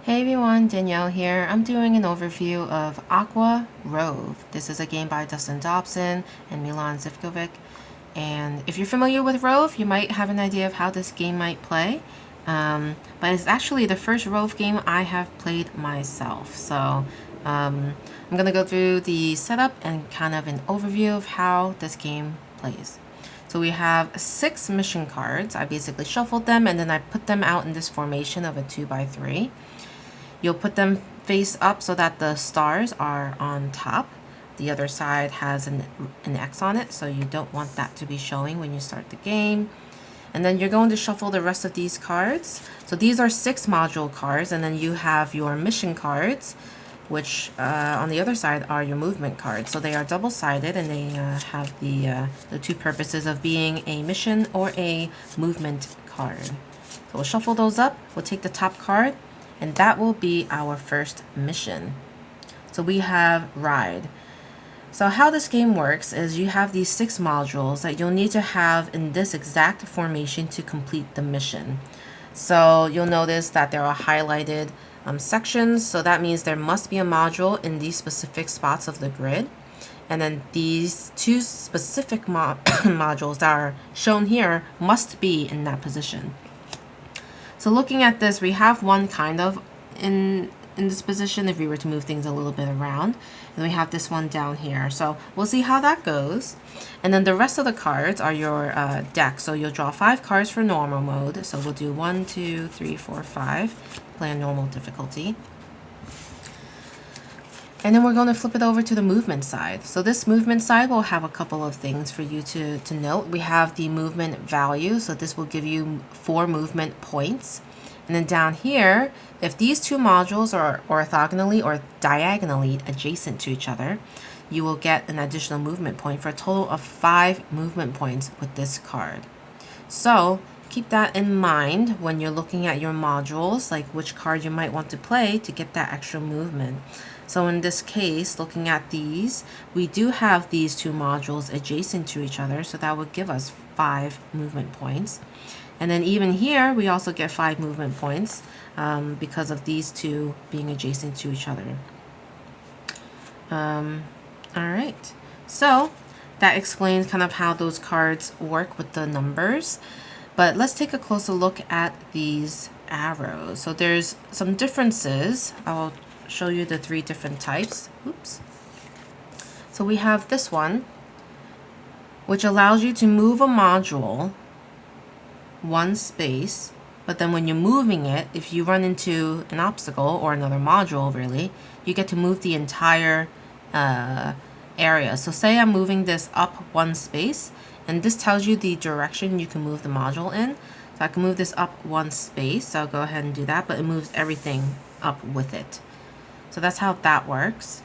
Hey everyone, Danielle here. I'm doing an overview of Aqua, Rove. This is a game by Dustin Dobson and Milan Zivkovic. And if you're familiar with Rove, you might have an idea of how this game might play. But it's actually the first Rove game I have played myself. So I'm going to go through the setup and kind of an overview of how this game plays. So we have 6 mission cards. I basically shuffled them and then I put them out in this formation of a 2x3. You'll put them face up so that the stars are on top. The other side has an X on it, so you don't want that to be showing when you start the game. And then you're going to shuffle the rest of these cards. So these are 6 module cards, and then you have your mission cards, which on the other side are your movement cards. So they are double-sided, and they have the 2 purposes of being a mission or a movement card. So we'll shuffle those up. We'll take the top card, and that will be our first mission. So we have Ride. So how this game works is you have these 6 modules that you'll need to have in this exact formation to complete the mission. So you'll notice that there are highlighted sections, so that means there must be a module in these specific spots of the grid. And then these 2 specific modules that are shown here must be in that position. So looking at this, we have one kind of in this position if we were to move things a little bit around. And we have this one down here. So we'll see how that goes. And then the rest of the cards are your deck. So you'll draw 5 cards for normal mode. So we'll do 1, 2, 3, 4, 5. Play on normal difficulty. And then we're going to flip it over to the movement side. So this movement side will have a couple of things for you to note. We have the movement value. So this will give you 4 movement points. And then down here, if these 2 modules are orthogonally or diagonally adjacent to each other, you will get an additional movement point for a total of 5 movement points with this card. So keep that in mind when you're looking at your modules, like which card you might want to play to get that extra movement. So in this case, looking at these, we do have these 2 modules adjacent to each other, so that would give us 5 movement points. And then even here, we also get 5 movement points because of these 2 being adjacent to each other. All right, so that explains kind of how those cards work with the numbers. But let's take a closer look at these arrows. So there's some differences. I'll show you the 3 different types. Oops. So we have this one, which allows you to move a module 1 space, but then when you're moving it, if you run into an obstacle or another module, really, you get to move the entire area. So say I'm moving this up 1 space, and this tells you the direction you can move the module in. So I can move this up 1 space, so I'll go ahead and do that, but it moves everything up with it. So that's how that works.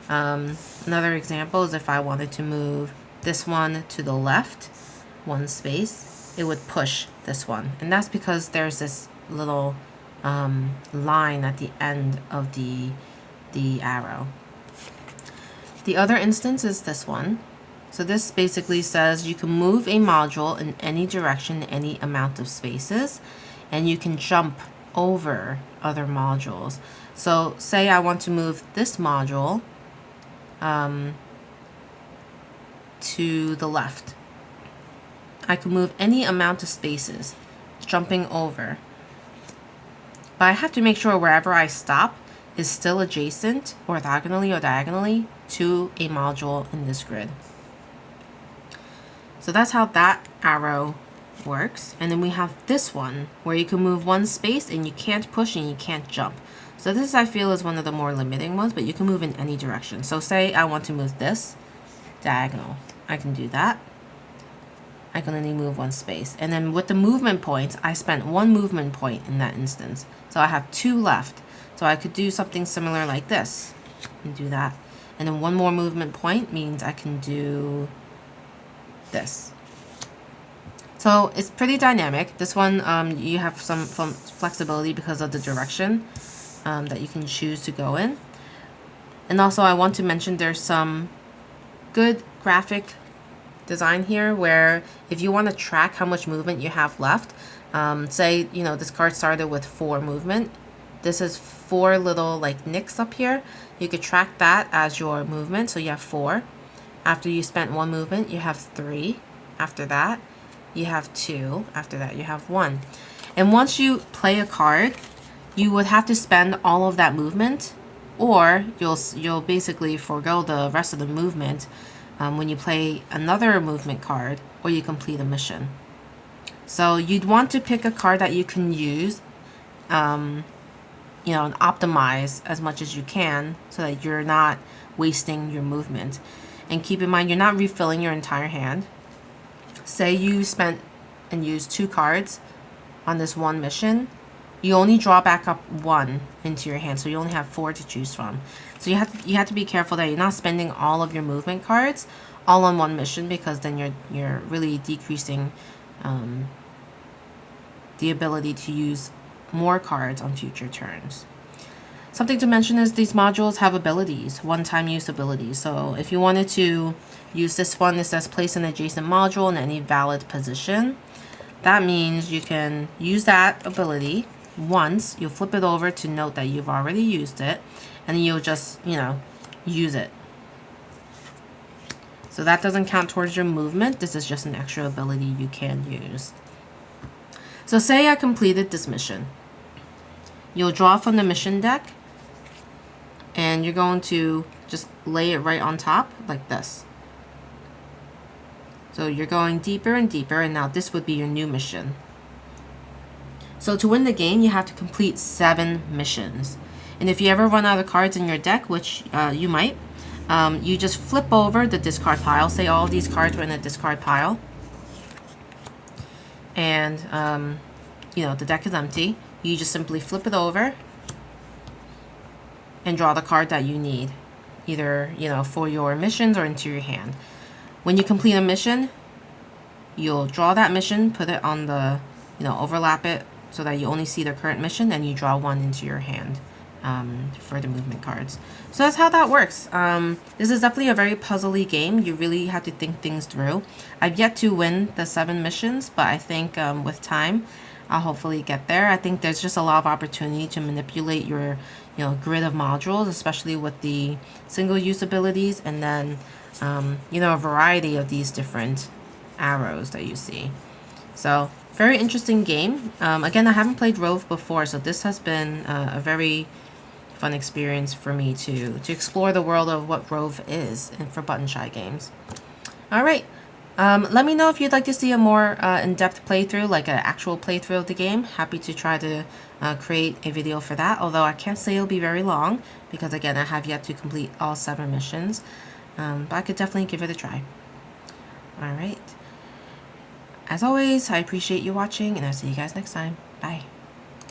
Another example is if I wanted to move this one to the left 1 space, it would push this one. And that's because there's this little line at the end of the arrow. The other instance is this one. So this basically says you can move a module in any direction, any amount of spaces, and you can jump over other modules. So say I want to move this module to the left. I can move any amount of spaces, jumping over. But I have to make sure wherever I stop is still adjacent, orthogonally or diagonally, to a module in this grid. So that's how that arrow works. And then we have this one where you can move 1 space and you can't push and you can't jump. So this I feel is one of the more limiting ones, but you can move in any direction. So say I want to move this diagonal. I can do that. I can only move 1 space. And then with the movement points, I spent 1 movement point in that instance. So I have 2 left. So I could do something similar like this and do that. And then 1 more movement point means I can do this. So it's pretty dynamic. This one, you have some flexibility because of the direction that you can choose to go in. And also I want to mention there's some good graphic design here where if you want to track how much movement you have left, say, you know, this card started with 4 movement, this is 4 little like nicks up here. You could track that as your movement. So you have 4. After you spent 1 movement, you have 3. After that, you have 2. After that, you have 1. And once you play a card, you would have to spend all of that movement, or you'll basically forego the rest of the movement when you play another movement card or you complete a mission. So you'd want to pick a card that you can use, and optimize as much as you can so that you're not wasting your movement. And keep in mind, you're not refilling your entire hand. Say you spent and used 2 cards on this one mission, you only draw back up 1 into your hand, so you only have 4 to choose from. So you have to be careful that you're not spending all of your movement cards all on one mission, because then you're really decreasing the ability to use more cards on future turns. Something to mention is these modules have abilities, one-time use abilities. So if you wanted to use this one, it says place an adjacent module in any valid position. That means you can use that ability once. You'll flip it over to note that you've already used it, and then you'll just, use it. So that doesn't count towards your movement. This is just an extra ability you can use. So say I completed this mission. You'll draw from the mission deck, and you're going to just lay it right on top like this. So you're going deeper and deeper, and now this would be your new mission. So to win the game, you have to complete 7 missions. And if you ever run out of cards in your deck, which you might, you just flip over the discard pile. Say all of these cards were in a discard pile, and the deck is empty. You just simply flip it over and draw the card that you need, either for your missions or into your hand. When you complete a mission, you'll draw that mission, put it on the overlap it so that you only see the current mission, and you draw 1 into your hand for the movement cards. So that's how that works. This is definitely a very puzzly game. You really have to think things through. I've yet to win the 7 missions, but I think with time I'll hopefully get there. I think there's just a lot of opportunity to manipulate your grid of modules, especially with the single-use abilities, and then a variety of these different arrows that you see. So very interesting game. Again, I haven't played Rove before, so this has been a very fun experience for me to explore the world of what Rove is and for button shy games. All right. Let me know if you'd like to see a more in-depth playthrough, like an actual playthrough of the game. Happy to try to create a video for that, although I can't say it'll be very long, because again, I have yet to complete all 7 missions, but I could definitely give it a try. All right. As always, I appreciate you watching, and I'll see you guys next time. Bye.